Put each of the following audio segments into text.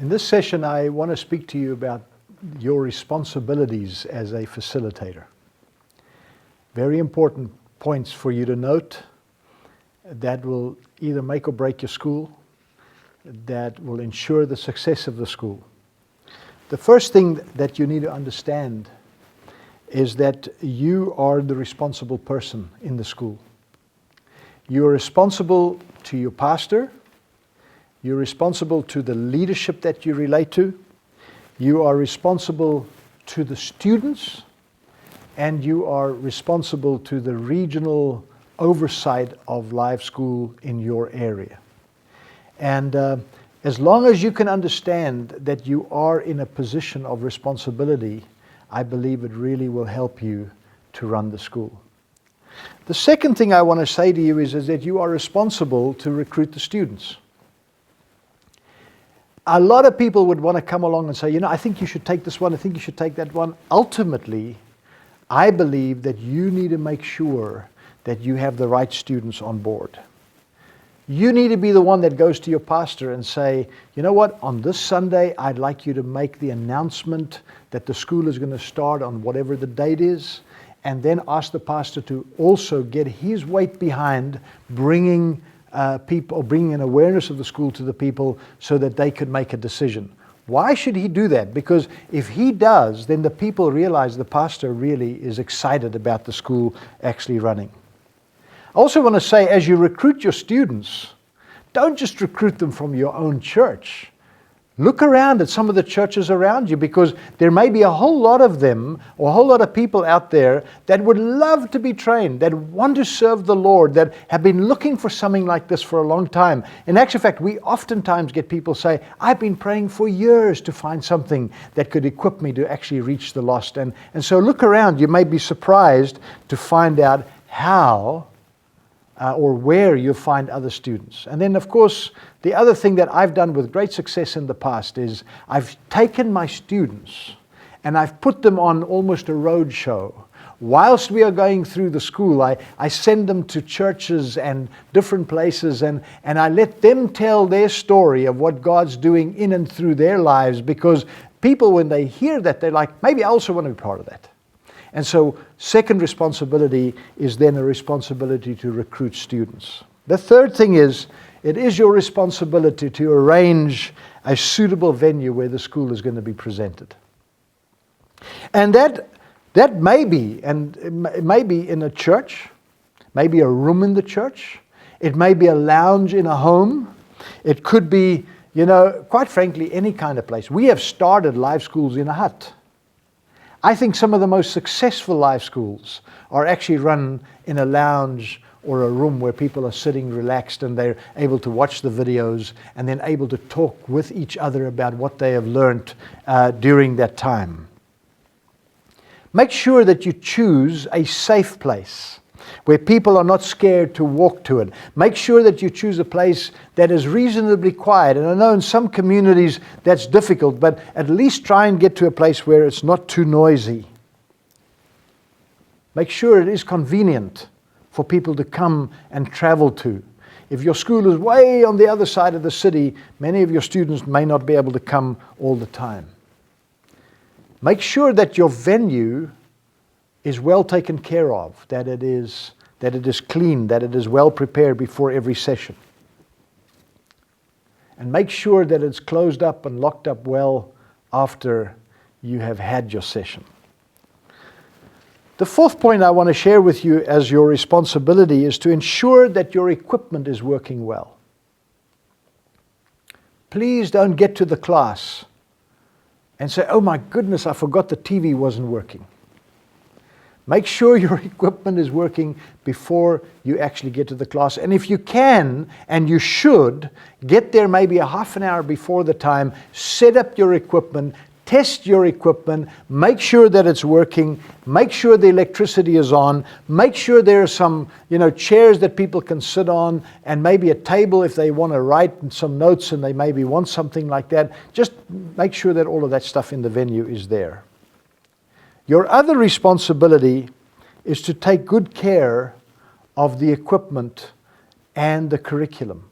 In this session, I want to speak to you about your responsibilities as a facilitator. Very important points for you to note that will either make or break your school, that will ensure the success of the school. The first thing that you need to understand is that you are the responsible person in the school. You are responsible to your pastor. You're responsible to the leadership that you relate to. You are responsible to the students. And you are responsible to the regional oversight of live school in your area. And as long as you can understand that you are in a position of responsibility, I believe it really will help you to run the school. The second thing I want to say to you is that you are responsible to recruit the students. A lot of people would want to come along and say, I think you should take this one, I think you should take that one. Ultimately, I believe that you need to make sure that you have the right students on board. You need to be the one that goes to your pastor and say, you know what, on this Sunday, I'd like you to make the announcement that the school is going to start on whatever the date is, and then ask the pastor to also get his weight behind bringing people, bringing an awareness of the school to the people so that they could make a decision. Why should he do that? Because if he does, then the people realize the pastor really is excited about the school actually running. I also want to say, as you recruit your students, don't just recruit them from your own church. Look around at some of the churches around you, because there may be a whole lot of them, or a whole lot of people out there that would love to be trained, that want to serve the Lord, that have been looking for something like this for a long time. In actual fact, we oftentimes get people say, I've been praying for years to find something that could equip me to actually reach the lost. And so look around. You may be surprised to find out how or where you find other students. And then, of course, the other thing that I've done with great success in the past is I've taken my students and I've put them on almost a road show. Whilst we are going through the school, I send them to churches and different places, and I let them tell their story of what God's doing in and through their lives, because people, when they hear that, they're like, maybe I also want to be part of that. And so, second responsibility is then a responsibility to recruit students. The third thing is, it is your responsibility to arrange a suitable venue where the school is going to be presented. And that may be, and it may be in a church, maybe a room in the church, it may be a lounge in a home, it could be, quite frankly, any kind of place. We have started live schools in a hut. I think some of the most successful live schools are actually run in a lounge or a room where people are sitting relaxed and they're able to watch the videos and then able to talk with each other about what they have learned during that time. Make sure that you choose a safe place where people are not scared to walk to it. Make sure that you choose a place that is reasonably quiet. And I know in some communities that's difficult, but at least try and get to a place where it's not too noisy. Make sure it is convenient for people to come and travel to. If your school is way on the other side of the city, many of your students may not be able to come all the time. Make sure that your venue is well taken care of, that it is clean, that it is well prepared before every session. And make sure that it's closed up and locked up well after you have had your session. The fourth point I want to share with you as your responsibility is to ensure that your equipment is working well. Please don't get to the class and say, oh my goodness, I forgot the TV wasn't working. Make sure your equipment is working before you actually get to the class. And if you can, and you should, get there maybe a half an hour before the time, set up your equipment, test your equipment, make sure that it's working, make sure the electricity is on, make sure there are some, chairs that people can sit on, and maybe a table if they want to write some notes and they maybe want something like that. Just make sure that all of that stuff in the venue is there. Your other responsibility is to take good care of the equipment and the curriculum.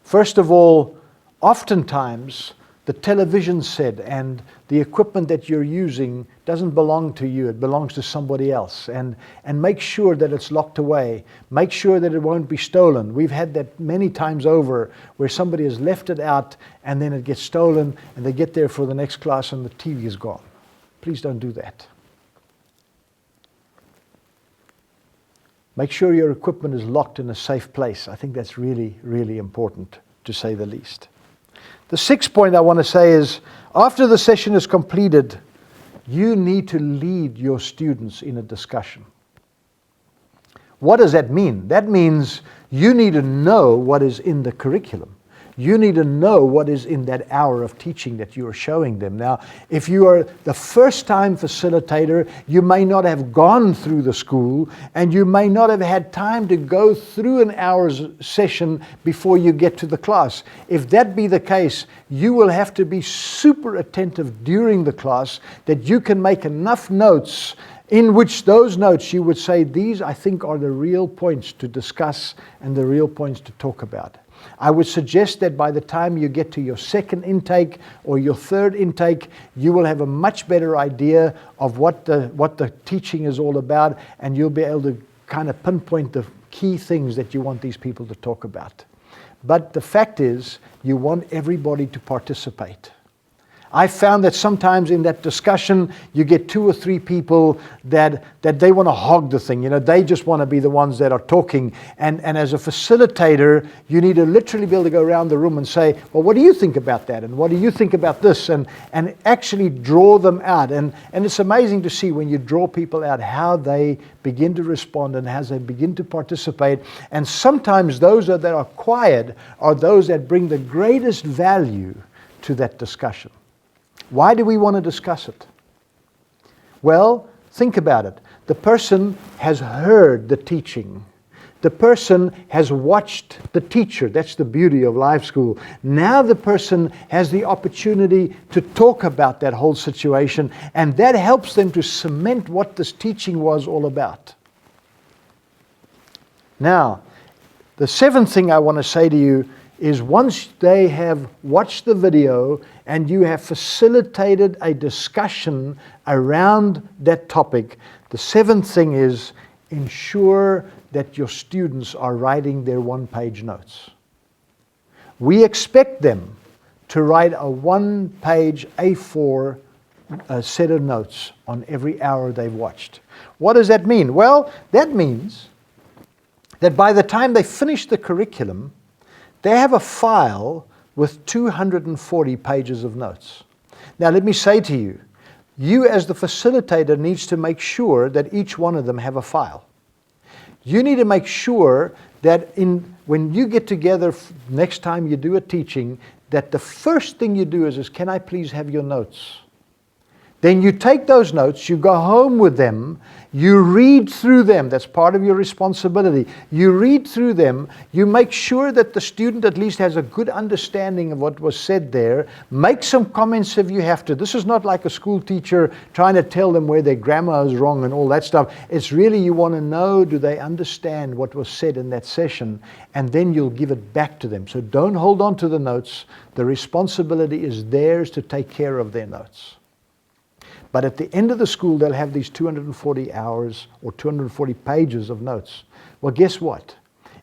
First of all, Oftentimes, the television set and the equipment that you're using doesn't belong to you. It belongs to somebody else. And make sure that it's locked away. Make sure that it won't be stolen. We've had that many times over where somebody has left it out and then it gets stolen and they get there for the next class and the TV is gone. Please don't do that. Make sure your equipment is locked in a safe place. I think that's really, really important, to say the least. The sixth point I want to say is, after the session is completed, you need to lead your students in a discussion. What does that mean? That means you need to know what is in the curriculum. You need to know what is in that hour of teaching that you are showing them. Now, if you are the first time facilitator, you may not have gone through the school and you may not have had time to go through an hour's session before you get to the class. If that be the case, you will have to be super attentive during the class that you can make enough notes in which those notes you would say, these I think are the real points to discuss and the real points to talk about. I would suggest that by the time you get to your second intake or your third intake, you will have a much better idea of what the teaching is all about, and you'll be able to kind of pinpoint the key things that you want these people to talk about. But the fact is, you want everybody to participate. I found that sometimes in that discussion, you get 2 or 3 people that they want to hog the thing. You know, they just want to be the ones that are talking. And as a facilitator, you need to literally be able to go around the room and say, well, what do you think about that? And what do you think about this? And actually draw them out. And it's amazing to see when you draw people out how they begin to respond and how they begin to participate. And sometimes those that are quiet are those that bring the greatest value to that discussion. Why do we want to discuss it? Well, think about it. The person has heard the teaching. The person has watched the teacher. That's the beauty of live school. Now the person has the opportunity to talk about that whole situation, and that helps them to cement what this teaching was all about. Now, the seventh thing I want to say to you is once they have watched the video and you have facilitated a discussion around that topic, the seventh thing is ensure that your students are writing their one-page notes. We expect them to write a one-page A4 set of notes on every hour they've watched. What does that mean? Well, that means that by the time they finish the curriculum, they have a file with 240 pages of notes. Now let me say to you, you as the facilitator needs to make sure that each one of them have a file. You need to make sure that when you get together next time you do a teaching, that the first thing you do is can I please have your notes? Then you take those notes, you go home with them, you read through them. That's part of your responsibility. You read through them, you make sure that the student at least has a good understanding of what was said there. Make some comments if you have to. This is not like a school teacher trying to tell them where their grammar is wrong and all that stuff. It's really you want to know, do they understand what was said in that session? And then you'll give it back to them. So don't hold on to the notes. The responsibility is theirs to take care of their notes. But at the end of the school, they'll have these 240 hours or 240 pages of notes. Well, guess what?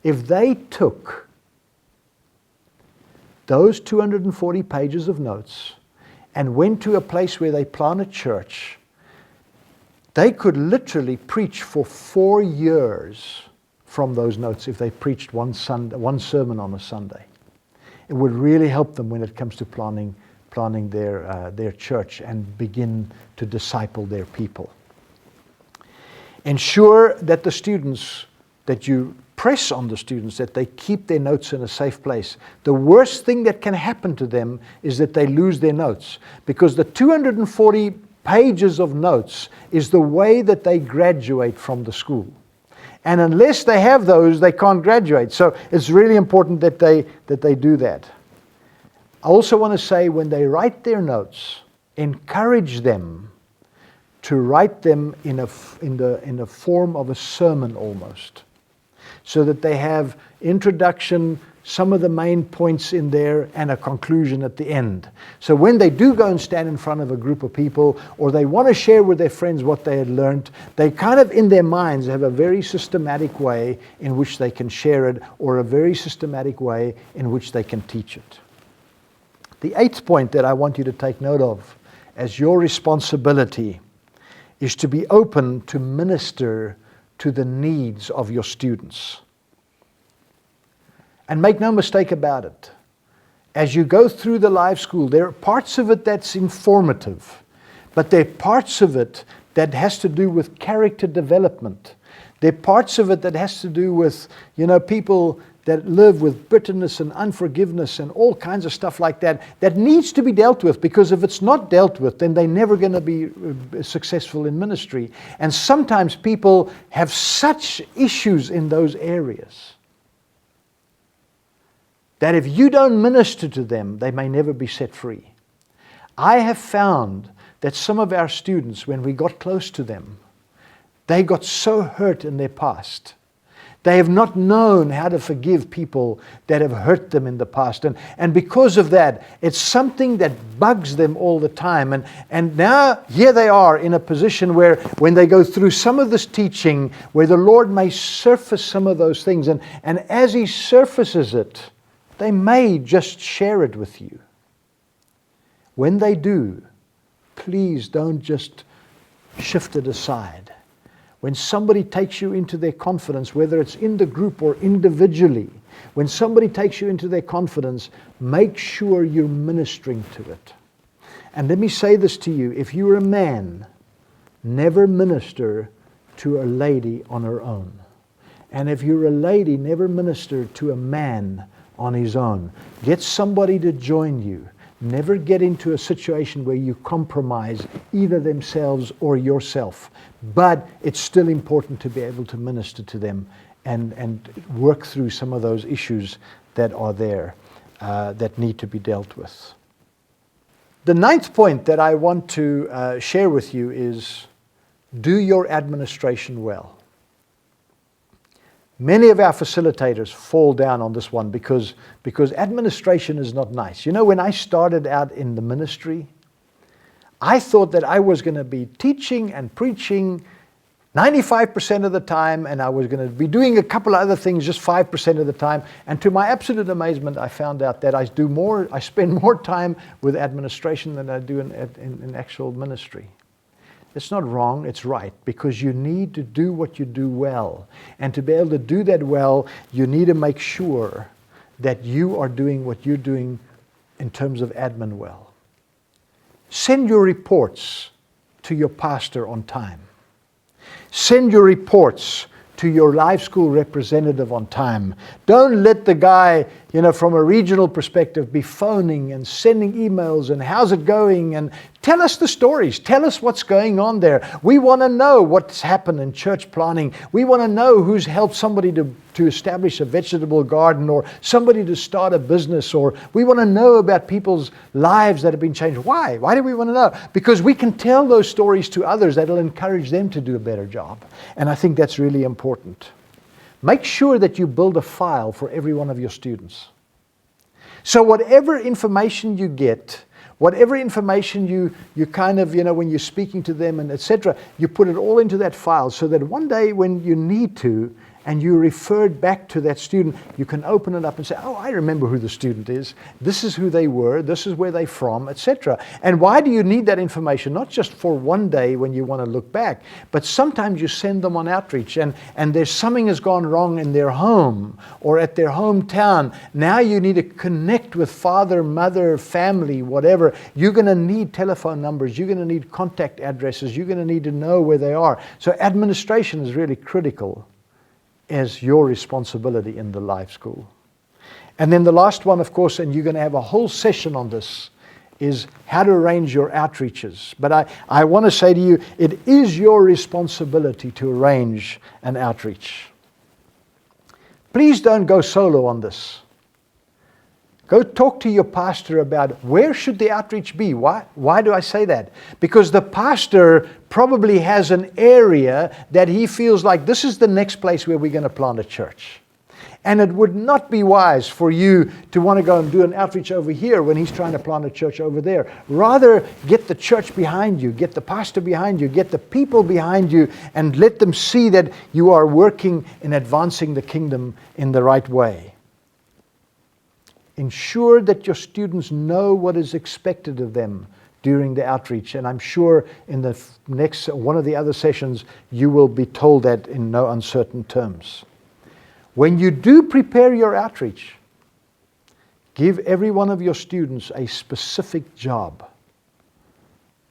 If they took those 240 pages of notes and went to a place where they plant a church, they could literally preach for 4 years from those notes if they preached one sermon on a Sunday. It would really help them when it comes to planning their church and begin to disciple their people. Ensure that the students, that you press on the students that they keep their notes in a safe place. The worst thing that can happen to them is that they lose their notes, because the 240 pages of notes is the way that they graduate from the school. And unless they have those, they can't graduate. So it's really important that they do that. I also want to say, when they write their notes, encourage them to write them in the form of a sermon almost, so that they have introduction, some of the main points in there and a conclusion at the end. So when they do go and stand in front of a group of people, or they want to share with their friends what they had learned, they kind of in their minds have a very systematic way in which they can share it, or a very systematic way in which they can teach it. The 8th point that I want you to take note of as your responsibility is to be open to minister to the needs of your students. And make no mistake about it. As you go through the live school, there are parts of it that's informative, but there are parts of it that has to do with character development. There are parts of it that has to do with, people that live with bitterness and unforgiveness and all kinds of stuff like that, that needs to be dealt with, because if it's not dealt with, then they're never going to be successful in ministry. And sometimes people have such issues in those areas that if you don't minister to them, they may never be set free. I have found that some of our students, when we got close to them, they got so hurt in their past. They have not known how to forgive people that have hurt them in the past. And because of that, it's something that bugs them all the time. And now here they are in a position where when they go through some of this teaching, where the Lord may surface some of those things. And as He surfaces it, they may just share it with you. When they do, please don't just shift it aside. When somebody takes you into their confidence, whether it's in the group or individually, when somebody takes you into their confidence, make sure you're ministering to it. And let me say this to you, if you're a man, never minister to a lady on her own. And if you're a lady, never minister to a man on his own. Get somebody to join you. Never get into a situation where you compromise either themselves or yourself. But it's still important to be able to minister to them and work through some of those issues that are there that need to be dealt with. The 9th point that I want to share with you is do your administration well. Many of our facilitators fall down on this one because administration is not nice. When I started out in the ministry, I thought that I was going to be teaching and preaching 95% of the time, and I was going to be doing a couple of other things just 5% of the time. And to my absolute amazement, I found out that I spend more time with administration than I do in actual ministry. It's not wrong, it's right, because you need to do what you do well. And to be able to do that well, you need to make sure that you are doing what you're doing in terms of admin well. Send your reports to your pastor on time. Send your reports to your live school representative on time. Don't let the guy, from a regional perspective, be phoning and sending emails and how's it going, and tell us the stories. Tell us what's going on there. We want to know what's happened in church planning. We want to know who's helped somebody to establish a vegetable garden, or somebody to start a business, or we want to know about people's lives that have been changed. Why? Why do we want to know? Because we can tell those stories to others that will encourage them to do a better job. And I think that's really important. Make sure that you build a file for every one of your students. So whatever information you get, whatever information you kind of, when you're speaking to them and etc., you put it all into that file so that one day when you need to, and you referred back to that student, you can open it up and say, oh, I remember who the student is. This is who they were. This is where they're from, etc. And why do you need that information? Not just for one day when you want to look back, but sometimes you send them on outreach and there's something has gone wrong in their home or at their hometown. Now you need to connect with father, mother, family, whatever. You're going to need telephone numbers. You're going to need contact addresses. You're going to need to know where they are. So administration is really critical as your responsibility in the life school. And then the last one, of course, and you're going to have a whole session on this, is how to arrange your outreaches. But I want to say to you, it is your responsibility to arrange an outreach. Please don't go solo on this. Go talk to your pastor about where should the outreach be. Why do I say that? Because the pastor probably has an area that he feels like this is the next place where we're going to plant a church. And it would not be wise for you to want to go and do an outreach over here when he's trying to plant a church over there. Rather, get the church behind you, get the pastor behind you, get the people behind you, and let them see that you are working in advancing the kingdom in the right way. Ensure that your students know what is expected of them during the outreach. And I'm sure in the next one of the other sessions, you will be told that in no uncertain terms. When you do prepare your outreach, give every one of your students a specific job.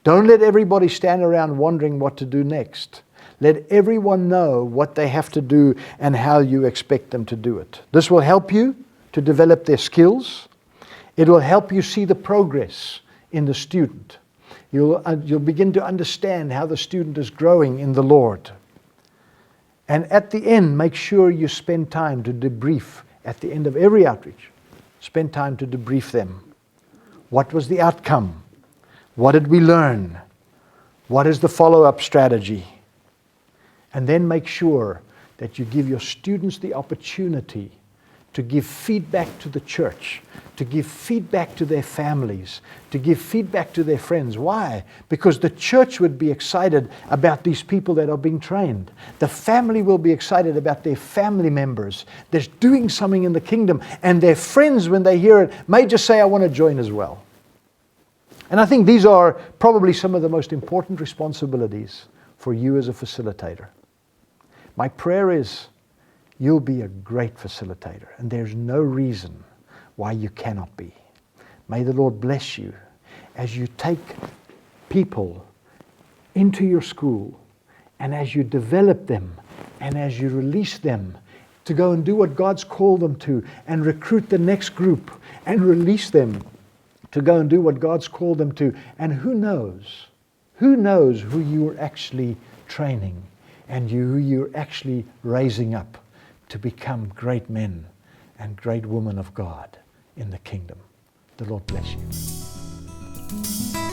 Don't let everybody stand around wondering what to do next. Let everyone know what they have to do and how you expect them to do it. This will help you to develop their skills. It will help you see the progress in the student. You'll begin to understand how the student is growing in the Lord. And at the end, make sure you spend time to debrief. At the end of every outreach, spend time to debrief them. What was the outcome? What did we learn? What is the follow-up strategy? And then make sure that you give your students the opportunity to give feedback to the church, to give feedback to their families, to give feedback to their friends. Why? Because the church would be excited about these people that are being trained. The family will be excited about their family members. They're doing something in the kingdom. And their friends, when they hear it, may just say, I want to join as well. And I think these are probably some of the most important responsibilities for you as a facilitator. My prayer is, you'll be a great facilitator, and there's no reason why you cannot be. May the Lord bless you as you take people into your school, and as you develop them, and as you release them to go and do what God's called them to, and recruit the next group, and release them to go and do what God's called them to. And who knows who you're actually training, and who you're actually raising up to become great men and great women of God in the kingdom. The Lord bless you.